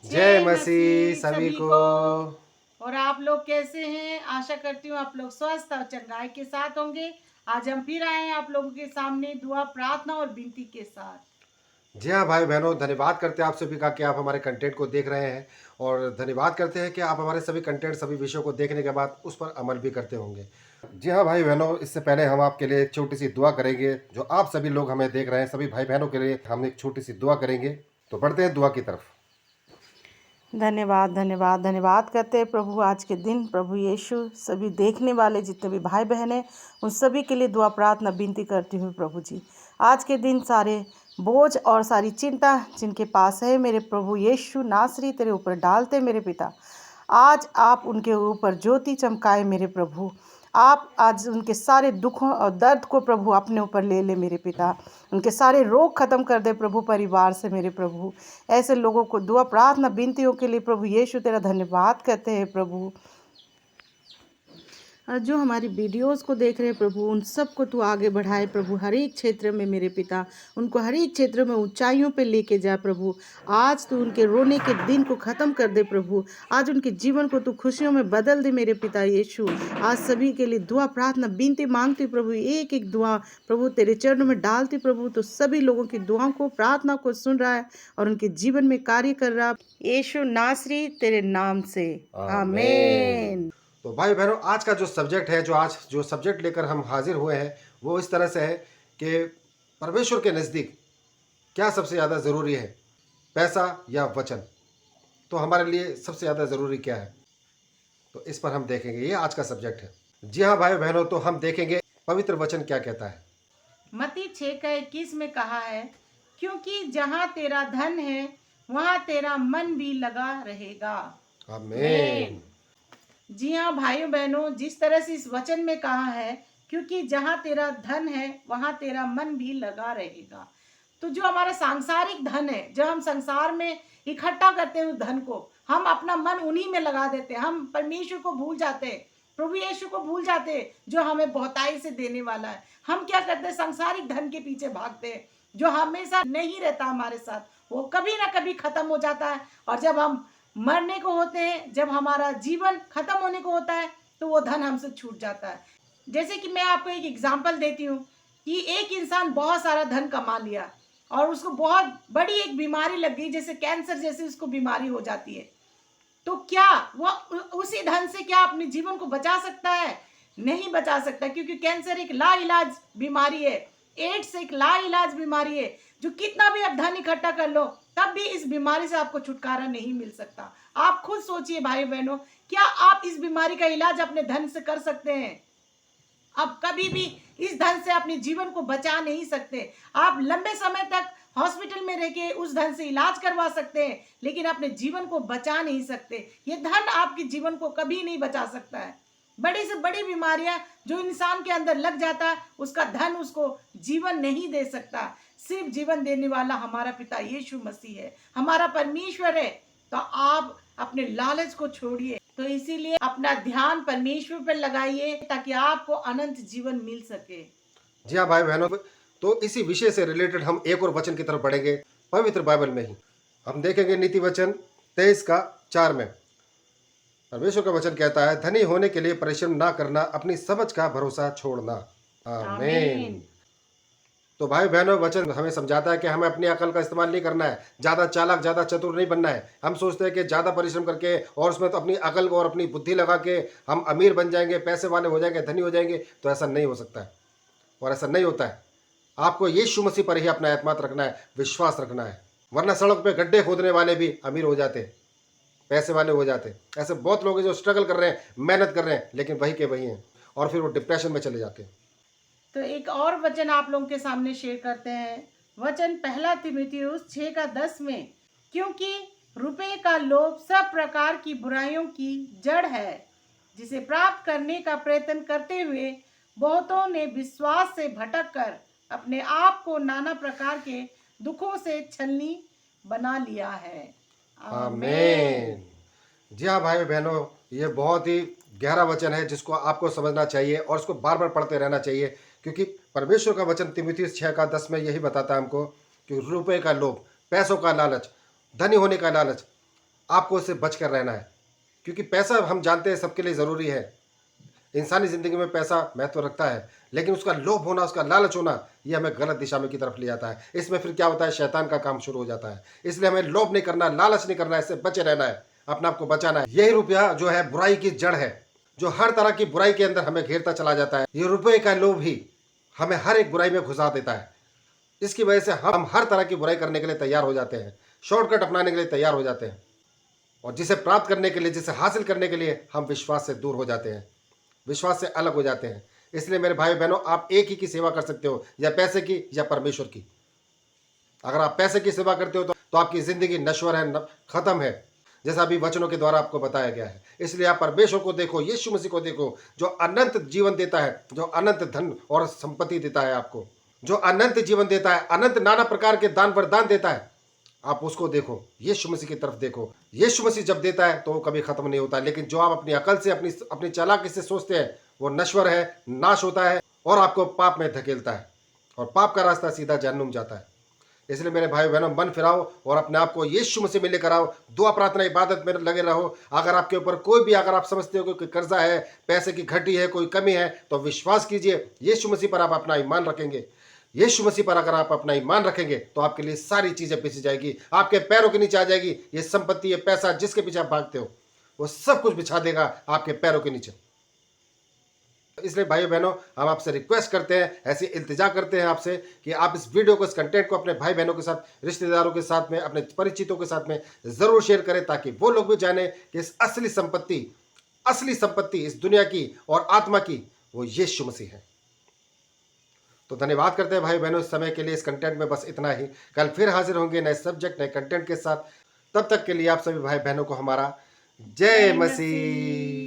जय जय मसीह मसीह सभी सभी को। को। और आप लोग कैसे हैं? आशा करती हूँ आप लोग स्वस्थ और चंगाई के साथ होंगे। आज हम फिर आए हैं आप लोगों के सामने दुआ, प्रार्थना और विनती के साथ। जी हाँ भाई बहनों, धन्यवाद करते हैं आप सभी का कि आप हमारे कंटेंट को देख रहे हैं और धन्यवाद करते हैं कि आप हमारे सभी कंटेंट, सभी विषयों को देखने के बाद उस पर अमल भी करते होंगे। जी हाँ भाई बहनों, इससे पहले हम आपके लिए एक छोटी सी दुआ करेंगे। जो आप सभी लोग हमें देख रहे हैं, सभी भाई बहनों के लिए हम एक छोटी सी दुआ करेंगे। तो बढ़ते हैं दुआ की तरफ। धन्यवाद धन्यवाद धन्यवाद करते हैं प्रभु आज के दिन। प्रभु यीशु, सभी देखने वाले जितने भी भाई बहन हैं उन सभी के लिए दुआ, प्रार्थना, विनती करती हूँ प्रभु जी। आज के दिन सारे बोझ और सारी चिंता जिनके पास है मेरे प्रभु यीशु नासरी तेरे ऊपर डालते मेरे पिता। आज आप उनके ऊपर ज्योति चमकाए मेरे प्रभु। आप आज उनके सारे दुखों और दर्द को प्रभु अपने ऊपर ले ले मेरे पिता। उनके सारे रोग खत्म कर दे प्रभु परिवार से मेरे प्रभु। ऐसे लोगों को दुआ, प्रार्थना, विनतियों के लिए प्रभु यीशु तेरा धन्यवाद करते हैं प्रभु। और जो हमारी वीडियोस को देख रहे हैं प्रभु, उन सबको तू आगे बढ़ाए प्रभु, हर एक क्षेत्र में मेरे पिता। उनको हर एक क्षेत्र में ऊंचाइयों पे लेके जा प्रभु। आज तू उनके रोने के दिन को ख़त्म कर दे प्रभु। आज उनके जीवन को तू खुशियों में बदल दे मेरे पिता यीशु। आज सभी के लिए दुआ, प्रार्थना, विनती मांगती प्रभु, एक एक दुआ प्रभु तेरे चरणों में डालती प्रभु। तो सभी लोगों की दुआओं को, प्रार्थना को सुन रहा है और उनके जीवन में कार्य कर रहा यीशु नासरी तेरे नाम से, आमीन। तो भाई बहनों, आज का जो सब्जेक्ट है, जो सब्जेक्ट लेकर हम हाजिर हुए हैं, वो इस तरह से है कि परमेश्वर के नज़दीक क्या सबसे ज़्यादा ज़रूरी है, पैसा या वचन? तो हमारे लिए सबसे ज़्यादा ज़रूरी क्या है? तो इस पर हम देखेंगे, ये आज का सब्जेक्ट है। जी हाँ भाई बहनों, तो हम देखेंगे पवित्र वचन क्या कहता है। मत्ती 6:21 में कहा है, क्योंकि जहाँ तेरा धन है वहाँ तेरा मन भी लगा रहेगा। आमीन। जी हाँ भाइयों बहनों, जिस तरह से इस वचन में कहा है, क्योंकि जहाँ तेरा धन है वहाँ तेरा मन भी लगा रहेगा। तो जो हमारा सांसारिक धन है, जो हम संसार में इकट्ठा करते हैं, उस धन को हम अपना मन उन्हीं में लगा देते हैं। हम परमेश्वर को भूल जाते हैं, प्रभु यीशु को भूल जाते हैं जो हमें बहुताई से देने वाला है। हम क्या करते हैं? सांसारिक धन के पीछे भागते हैं जो हमेशा नहीं रहता हमारे साथ, वो कभी ना कभी खत्म हो जाता है। और जब हम मरने को होते हैं, जब हमारा जीवन खत्म होने को होता है, तो वो धन हमसे छूट जाता है। जैसे कि मैं आपको एक एग्जांपल देती हूँ कि एक इंसान बहुत सारा धन कमा लिया और उसको बहुत बड़ी एक बीमारी लग गई, जैसे कैंसर जैसी उसको बीमारी हो जाती है। तो क्या वो उसी धन से क्या अपने जीवन को बचा सकता है? नहीं बचा सकता, क्योंकि कैंसर एक लाइलाज बीमारी है, एड्स एक लाइलाज बीमारी है। जो कितना भी आप धन इकट्ठा कर लो, तब भी इस बीमारी से आपको छुटकारा नहीं मिल सकता। आप खुद सोचिए भाई बहनों, क्या आप इस बीमारी का इलाज अपने धन से कर सकते हैं? आप कभी भी इस धन से अपने जीवन को बचा नहीं सकते। आप लंबे समय तक हॉस्पिटल में रह के उस धन से इलाज करवा सकते हैं, लेकिन अपने जीवन को बचा नहीं सकते। ये धन आपके जीवन को कभी नहीं बचा सकता है। बड़ी से बड़ी बीमारियां जो इंसान के अंदर लग जाता है, उसका धन उसको जीवन नहीं दे सकता। सिर्फ जीवन देने वाला हमारा पिता यीशु मसीह है, हमारा परमेश्वर है। तो आप अपने लालच को छोड़िए। तो इसीलिए अपना ध्यान परमेश्वर पर लगाइए ताकि आपको अनंत जीवन मिल सके। जी हाँ भाई बहनों, तो इसी विषय से रिलेटेड हम एक और वचन की तरफ बढ़ेंगे पवित्र बाइबल में ही। हम देखेंगे नीति वचन 23:4 में परमेश्वर का वचन कहता है, धनी होने के लिए परिश्रम ना करना, अपनी समझ का भरोसा छोड़ना। आमीन। तो भाई बहनों, वचन हमें समझाता है कि हमें अपनी अकल का इस्तेमाल नहीं करना है, ज़्यादा चालाक, ज़्यादा चतुर नहीं बनना है। हम सोचते हैं कि ज़्यादा परिश्रम करके और उसमें तो अपनी अकल को और अपनी बुद्धि लगा के हम अमीर बन जाएंगे, पैसे वाले हो जाएंगे, धनी हो जाएंगे। तो ऐसा नहीं हो सकता है और ऐसा नहीं होता है। आपको यीशु मसीह पर ही अपना एतमाद रखना है, विश्वास रखना है, वरना सड़क पे गड्ढे खोदने वाले भी अमीर हो जाते, पैसे वाले हो जाते। ऐसे बहुत लोग हैं जो स्ट्रगल कर रहे हैं, मेहनत कर रहे हैं, लेकिन वही के वही हैं और फिर वो डिप्रेशन में चले जाते हैं। तो एक और वचन आप लोगों के सामने शेयर करते हैं। वचन 1 तीमुथियुस 6:10 में, क्योंकि रुपए का लोभ सब प्रकार की बुराइयों की जड़ है, जिसे प्राप्त करने का प्रयत्न करते हुए बहुतों ने विश्वास से भटक कर अपने आप को नाना प्रकार के दुखों से छलनी बना लिया है। आमीन। जी हाँ भाई बहनों, ये बहुत ही गहरा वचन है जिसको आपको समझना चाहिए और इसको बार बार पढ़ते रहना चाहिए, क्योंकि परमेश्वर का वचन तीमुथियुस 6:10 में यही बताता है हमको कि रुपए का लोभ, पैसों का लालच, धनी होने का लालच, आपको उससे बच कर रहना है, क्योंकि पैसा हम जानते हैं सबके लिए ज़रूरी है। इंसानी ज़िंदगी में पैसा महत्व रखता है, लेकिन उसका लोभ होना, उसका लालच होना, ये हमें गलत दिशा में की तरफ ले जाता है। इसमें फिर क्या होता है, शैतान का काम शुरू हो जाता है। इसलिए हमें लोभ नहीं करना, लालच नहीं करना है, इससे बचे रहना है, अपने आप को बचाना है। यही रुपया जो है बुराई की जड़ है, जो हर तरह की बुराई के अंदर हमें घेरता चला जाता है। ये रुपये का लोभ ही हमें हर एक बुराई में घुसा देता है। इसकी वजह से हम हर तरह की बुराई करने के लिए तैयार हो जाते हैं, शॉर्टकट अपनाने के लिए तैयार हो जाते हैं, और जिसे प्राप्त करने के लिए, जिसे हासिल करने के लिए हम विश्वास से दूर हो जाते हैं, विश्वास से अलग हो जाते हैं। इसलिए मेरे भाई बहनों, आप एक ही की सेवा कर सकते हो, या पैसे की या परमेश्वर की। अगर आप पैसे की सेवा करते हो तो आपकी जिंदगी नश्वर है, खत्म है, जैसा अभी वचनों के द्वारा आपको बताया गया है। इसलिए आप परमेश्वर को देखो, यीशु मसीह को देखो, जो अनंत जीवन देता है, जो अनंत धन और संपत्ति देता है आपको, जो अनंत जीवन देता है, अनंत नाना प्रकार के दान वरदान देता है। आप उसको देखो, यीशु मसीह की तरफ देखो। यीशु मसीह जब देता है तो वो कभी खत्म नहीं होता, लेकिन जो आप अपनी अकल से, अपनी चालाकी से सोचते हैं, वो नश्वर है, नाश होता है, और आपको पाप में धकेलता है, और पाप का रास्ता सीधा जहन्नुम जाता है। इसलिए मेरे भाई बहनों, मन फिराओ और अपने आप को यीशु मसीह में लेकर आओ, दुआ प्रार्थना इबादत में लगे रहो। अगर आपके ऊपर कोई भी, अगर आप समझते हो कि कर्जा है, पैसे की घटी है, कोई कमी है, तो विश्वास कीजिए, यीशु मसीह पर आप अपना ईमान रखेंगे। यीशु मसीह पर अगर आप अपना ईमान रखेंगे तो आपके लिए सारी चीजें बिछ जाएगी, आपके पैरों के नीचे आ जाएगी। ये संपत्ति, ये पैसा जिसके पीछे आप भागते हो, वो सब कुछ बिछा देगा आपके पैरों के नीचे। इसलिए भाइयों बहनों, हम आपसे रिक्वेस्ट करते हैं, ऐसी इल्तिजा करते हैं आपसे कि आप इस वीडियो को, इस कंटेंट को अपने भाई बहनों के साथ, रिश्तेदारों के साथ में, अपने परिचितों के साथ में जरूर शेयर करें, ताकि वो लोग भी जाने कि इस असली संपत्ति इस दुनिया की और आत्मा की, वो यीशु मसीह है। तो धन्यवाद करते हैं भाई बहनों इस समय के लिए। इस कंटेंट में बस इतना ही। कल फिर हाजिर होंगे नए सब्जेक्ट, नए कंटेंट के साथ। तब तक के लिए आप सभी भाई बहनों को हमारा जय मसीह।